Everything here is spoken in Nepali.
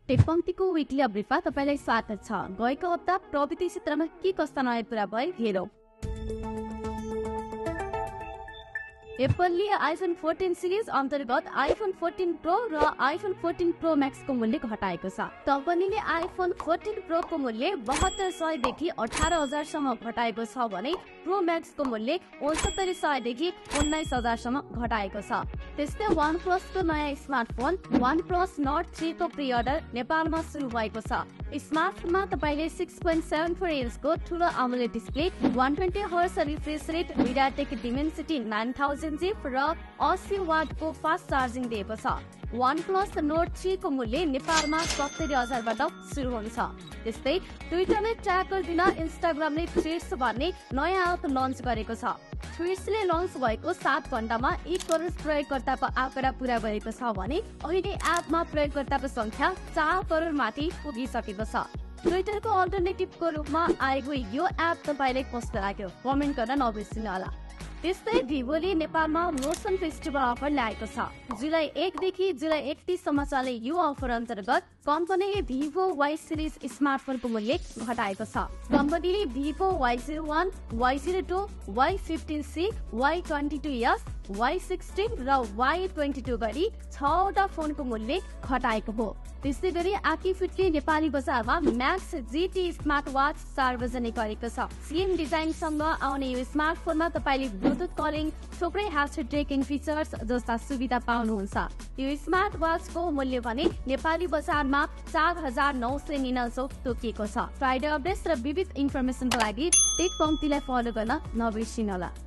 टेकपंक्तिको वीकली अपडेटमा तपाईलाई स्वागत छ। गएको हप्ता प्रविधि क्षेत्रमा के कस्ता नयाँ कुरा भए हेरौं। एप्पलले आइफोन 14 सिरिज अन्तर्गत आइफोन 14 प्रो र आइफोन 14 प्रो मैक्स को मूल्य घटाएको छ। कम्पनीले आइफोन 14 प्रो को मूल्य 7200 देखि 18000 सम्म घटाएको छ भने प्रो मैक्स को मूल्य 6900 देखि 19000 सम्म घटाएको छ। त्यस्तै वन प्लस को नयाँ स्मार्टफोन वन प्लस नोट 3 को प्री अर्डर नेपालमा सुरु भएको छ। स्मार्टफोनमा तपाईले 6.74 इन्च को ठूलो AMOLED display, 120 hertz refresh rate, MediaTek Dimensity 9000 र 80 वाट को फास्ट चार्जिङ दिएको छ। वन प्लस नोट 3 को मूल्य नेपालमा 70000 बाट सुरु हुन्छ। त्यस्तै ट्विटरले ट्र्याकर दिन इन्स्टाग्रामले थ्रेड्स भन्ने नयाँ एप लन्च गरेको छ। थ्रेड्सले लन्च भएको 7 घण्टामा 1 करोड प्रयोगकर्ताको आँकडा पूरा गरेको छ भने अहिले एपमा प्रयोगकर्ताको संख्या 4 करोड माथि पुगिसकेको छ। ट्विटरको अल्टरनेटिभको रूपमा आएको यो एप तपाईलाई कस्तो लाग्यो कमेन्ट गर्न नबिर्सिनु होला। त्यस्तै भिभोले नेपालमा मोसन फेस्टिभल अफर ल्याएको छ। जुलाई 1 देखि जुलाई 31 सम्म चल्ने यो अफर अन्तर्गत कम्पनीले भिभो वाई सिरिज स्मार्टफोनको मूल्य घटाएको छ। कम्पनीले Vivo Y01, Y02, Y15C, Y22s, Y16 र Y22 गरी 6 वटा फोनको मूल्य घटाएको हो। त्यसै गरी आकिफिटले नेपाली बजारमा म्याक्स GT स्मार्ट वाच सार्वजनिक गरेको छ। सेम डिजाइनसँग आउने यो स्मार्टफोनमा तपाईले ब्लुटुथ कलिङ, थुप्रै ह्याप्टिक ट्र्याकिङ फिचर्स जस्ता सुविधा पाउनुहुन्छ। यो स्मार्ट वाचको मूल्य भने नेपाली बजारमा 4999 तोकिएको छ। फ्राइडे अपडेट्स र विविध इन्फर्मेसनको लागि टेक पंक्तिलाई फलो गर्न नबिर्सिनुहोला।